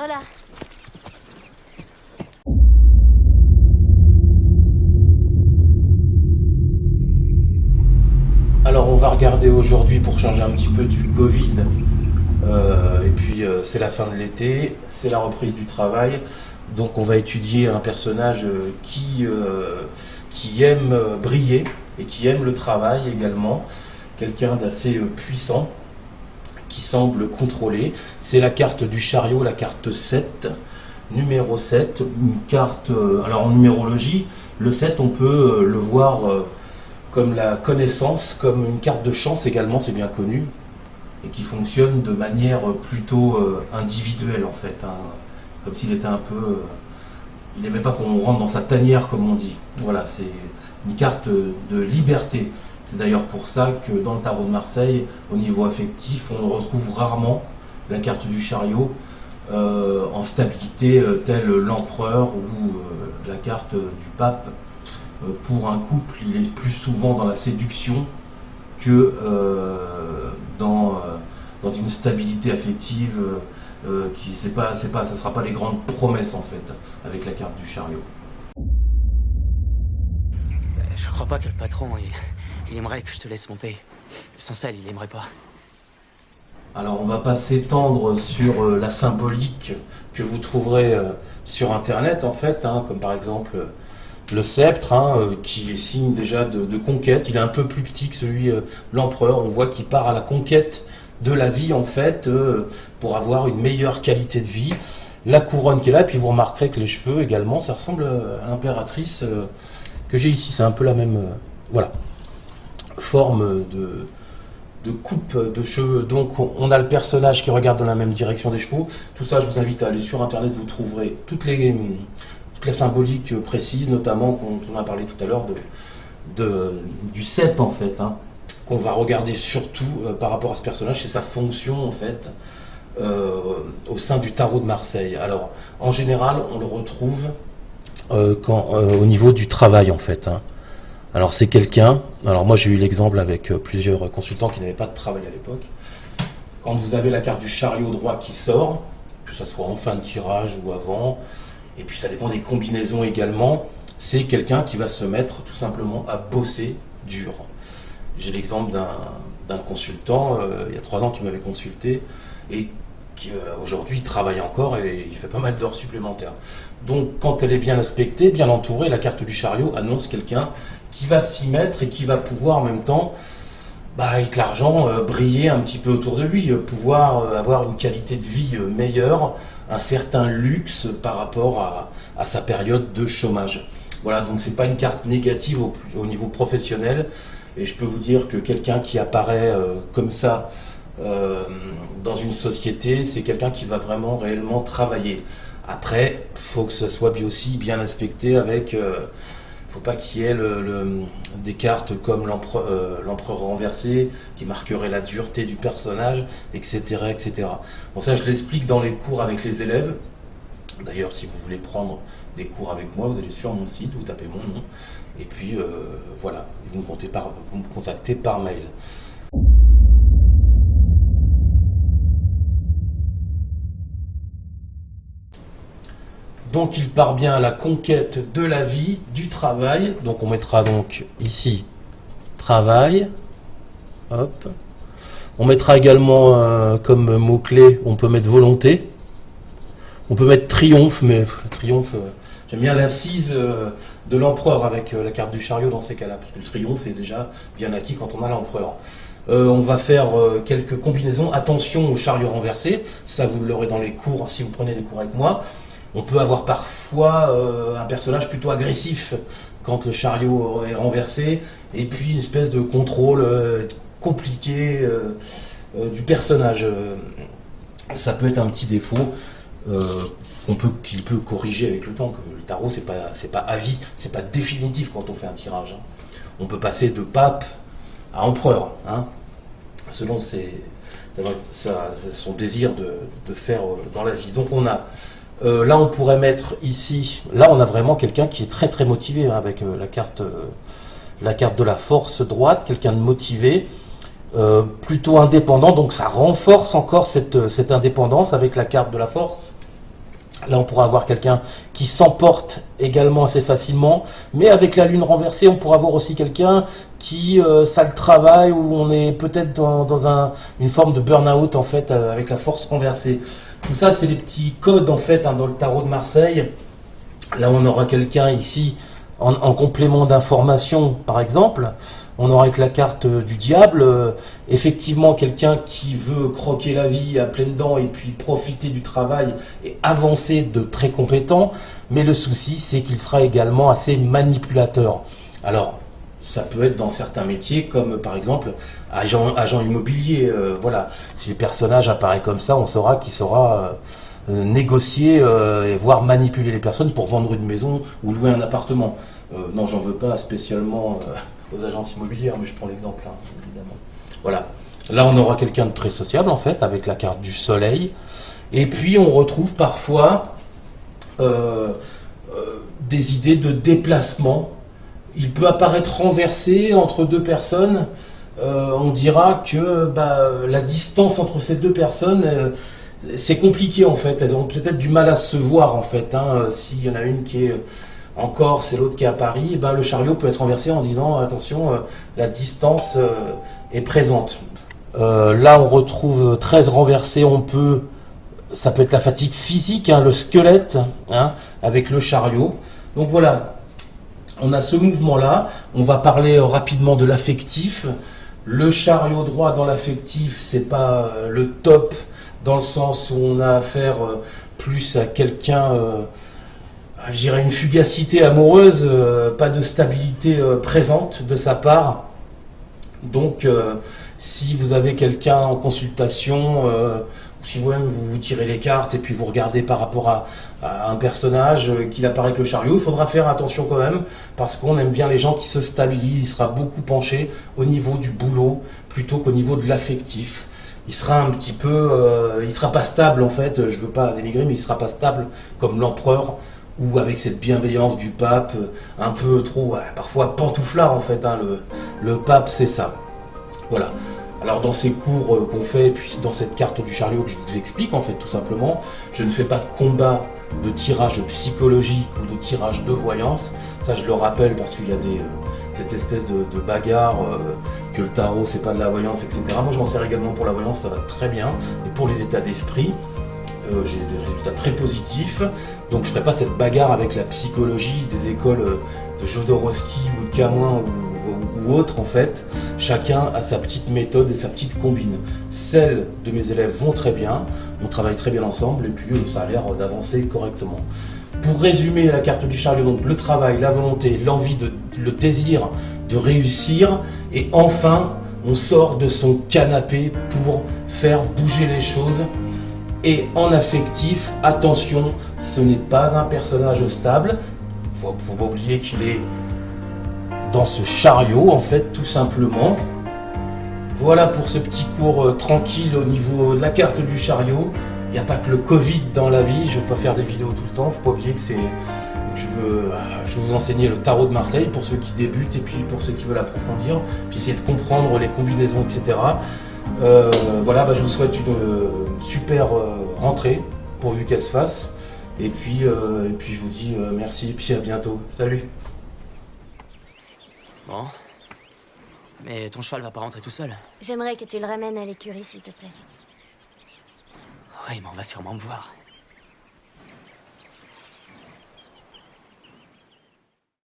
Hola. Alors on va regarder aujourd'hui pour changer un petit peu du Covid. C'est la fin de l'été, c'est la reprise du travail. Donc on va étudier un personnage qui aime briller et qui aime le travail également. Quelqu'un d'assez puissant qui semble contrôler. C'est la carte du chariot, la carte 7, numéro 7. Une carte, alors en numérologie, le 7 on peut le voir comme la connaissance, comme une carte de chance également, c'est bien connu, et qui fonctionne de manière plutôt individuelle en fait, hein, comme s'il était un peu... il n'aimait pas qu'on rentre dans sa tanière comme on dit. Voilà, c'est une carte de liberté. C'est d'ailleurs pour ça que dans le tarot de Marseille, au niveau affectif, on retrouve rarement la carte du chariot en stabilité telle l'empereur ou la carte du pape. Pour un couple, il est plus souvent dans la séduction que dans une stabilité affective qui ça sera pas les grandes promesses en fait avec la carte du chariot. Je crois pas que le patron il aimerait que je te laisse monter. Sans celle, il aimerait pas. Alors on va pas s'étendre sur la symbolique que vous trouverez sur internet en fait, hein, comme par exemple le sceptre, hein, qui est signe déjà de conquête. Il est un peu plus petit que celui de l'empereur. On voit qu'il part à la conquête de la vie en fait, pour avoir une meilleure qualité de vie. La couronne qui est là, et puis vous remarquerez que les cheveux également, ça ressemble à l'impératrice que j'ai ici. C'est un peu la même voilà, forme de coupe de cheveux. Donc on a le personnage qui regarde dans la même direction des chevaux. Tout ça, je vous invite à aller sur internet, vous trouverez toute la symbolique précise, notamment dont on a parlé tout à l'heure du 7 en fait, hein, qu'on va regarder surtout par rapport à ce personnage, c'est sa fonction en fait au sein du tarot de Marseille. Alors en général on le retrouve au niveau du travail en fait, hein. Alors c'est quelqu'un, alors moi j'ai eu l'exemple avec plusieurs consultants qui n'avaient pas de travail à l'époque. Quand vous avez la carte du chariot droit qui sort, que ce soit en fin de tirage ou avant, et puis ça dépend des combinaisons également, c'est quelqu'un qui va se mettre tout simplement à bosser dur. J'ai l'exemple d'un consultant, il y a 3 ans, qui m'avait consulté et qui aujourd'hui travaille encore et il fait pas mal d'heures supplémentaires. Donc quand elle est bien aspectée, bien entourée, la carte du chariot annonce quelqu'un qui va s'y mettre et qui va pouvoir en même temps, avec l'argent, briller un petit peu autour de lui, pouvoir avoir une qualité de vie meilleure, un certain luxe par rapport à sa période de chômage. Voilà, donc c'est pas une carte négative au niveau professionnel, et je peux vous dire que quelqu'un qui apparaît comme ça dans une société, c'est quelqu'un qui va vraiment réellement travailler. Après, faut que ce soit aussi bien aspecté avec... faut pas qu'il y ait des cartes comme l'empereur renversé qui marquerait la dureté du personnage, etc., etc. Bon, ça je l'explique dans les cours avec les élèves. D'ailleurs, si vous voulez prendre des cours avec moi, vous allez sur mon site, vous tapez mon nom, et puis voilà, vous me contactez par mail. Donc il part bien à la conquête de la vie, du travail. Donc on mettra donc ici travail. Hop. On mettra également comme mot-clé, on peut mettre volonté. On peut mettre triomphe, mais triomphe, j'aime bien l'assise de l'empereur avec la carte du chariot dans ces cas-là, parce que le triomphe est déjà bien acquis quand on a l'empereur. On va faire quelques combinaisons. Attention au chariot renversé, ça vous l'aurez dans les cours si vous prenez des cours avec moi. On peut avoir parfois un personnage plutôt agressif quand le chariot est renversé, et puis une espèce de contrôle compliqué du personnage. Ça peut être un petit défaut qu'il peut corriger avec le temps. Que le tarot, c'est pas à vie, c'est pas définitif quand on fait un tirage, hein. On peut passer de pape à empereur, hein, selon son désir de faire dans la vie. Donc on a là, on pourrait mettre ici, là on a vraiment quelqu'un qui est très très motivé, hein, avec la carte de la force droite, quelqu'un de motivé, plutôt indépendant, donc ça renforce encore cette indépendance avec la carte de la force. Là, on pourra avoir quelqu'un qui s'emporte également assez facilement, mais avec la lune renversée, on pourra avoir aussi quelqu'un qui, ça le travaille, où on est peut-être dans une forme de burn-out, en fait, avec la force renversée. Tout ça, c'est des petits codes, en fait, dans le tarot de Marseille. Là, on aura quelqu'un ici, en complément d'information, par exemple. On aura avec la carte du diable, effectivement quelqu'un qui veut croquer la vie à pleines dents et puis profiter du travail et avancer de très compétent. Mais le souci, c'est qu'il sera également assez manipulateur. Alors, ça peut être dans certains métiers, comme par exemple agent immobilier. Voilà, si le personnage apparaît comme ça, on saura qu'il saura négocier et voire manipuler les personnes pour vendre une maison ou louer un appartement. Non, j'en veux pas spécialement aux agences immobilières, mais je prends l'exemple, hein, évidemment. Voilà. Là, on aura quelqu'un de très sociable, en fait, avec la carte du soleil. Et puis, on retrouve parfois des idées de déplacement. Il peut apparaître renversé entre deux personnes. On dira que la distance entre ces deux personnes, c'est compliqué, en fait. Elles ont peut-être du mal à se voir, en fait. Hein. S'il y en a une qui est en Corse et l'autre qui est à Paris, et ben le chariot peut être renversé en disant attention, la distance est présente. Là, on retrouve 13 renversés. Ça peut être la fatigue physique, hein, le squelette, hein, avec le chariot. Donc voilà, on a ce mouvement-là. On va parler rapidement de l'affectif. Le chariot droit dans l'affectif, c'est pas le top, dans le sens où on a affaire plus à quelqu'un, je dirais une fugacité amoureuse, pas de stabilité présente de sa part. Donc, si vous avez quelqu'un en consultation, si vous-même vous tirez les cartes et puis vous regardez par rapport à un personnage qu'il apparaît avec le chariot, il faudra faire attention quand même, parce qu'on aime bien les gens qui se stabilisent. Il sera beaucoup penché au niveau du boulot plutôt qu'au niveau de l'affectif. Il sera un petit peu, il sera pas stable en fait. Je veux pas dénigrer, mais il sera pas stable comme l'empereur, ou avec cette bienveillance du pape, un peu trop, parfois pantouflard en fait. Hein, le pape, c'est ça. Voilà. Alors dans ces cours qu'on fait, puis dans cette carte du chariot que je vous explique en fait tout simplement, je ne fais pas de combat de tirage psychologique ou de tirage de voyance. Ça je le rappelle parce qu'il y a cette espèce de bagarre que le tarot c'est pas de la voyance, etc. Moi je m'en sers également pour la voyance, ça va très bien. Et pour les états d'esprit, j'ai des résultats très positifs. Donc je ne ferai pas cette bagarre avec la psychologie des écoles de Jodorowsky ou de Camoin ou autres en fait. Chacun a sa petite méthode et sa petite combine. Celles de mes élèves vont très bien, on travaille très bien ensemble et puis ça a l'air d'avancer correctement. Pour résumer la carte du chariot, donc le travail, la volonté, l'envie, le désir de réussir, et enfin on sort de son canapé pour faire bouger les choses. Et en affectif, attention, ce n'est pas un personnage stable. Il ne faut pas oublier qu'il est dans ce chariot, en fait, tout simplement. Voilà pour ce petit cours tranquille au niveau de la carte du chariot. Il n'y a pas que le Covid dans la vie, je ne veux pas faire des vidéos tout le temps. Il ne faut pas oublier que je veux vous enseigner le tarot de Marseille pour ceux qui débutent et puis pour ceux qui veulent approfondir, puis essayer de comprendre les combinaisons, etc. Voilà, je vous souhaite une super rentrée, pourvu qu'elle se fasse. Et puis je vous dis merci et puis à bientôt. Salut. Bon. Mais ton cheval va pas rentrer tout seul. J'aimerais que tu le ramènes à l'écurie, s'il te plaît. Oui, mais on va sûrement me voir.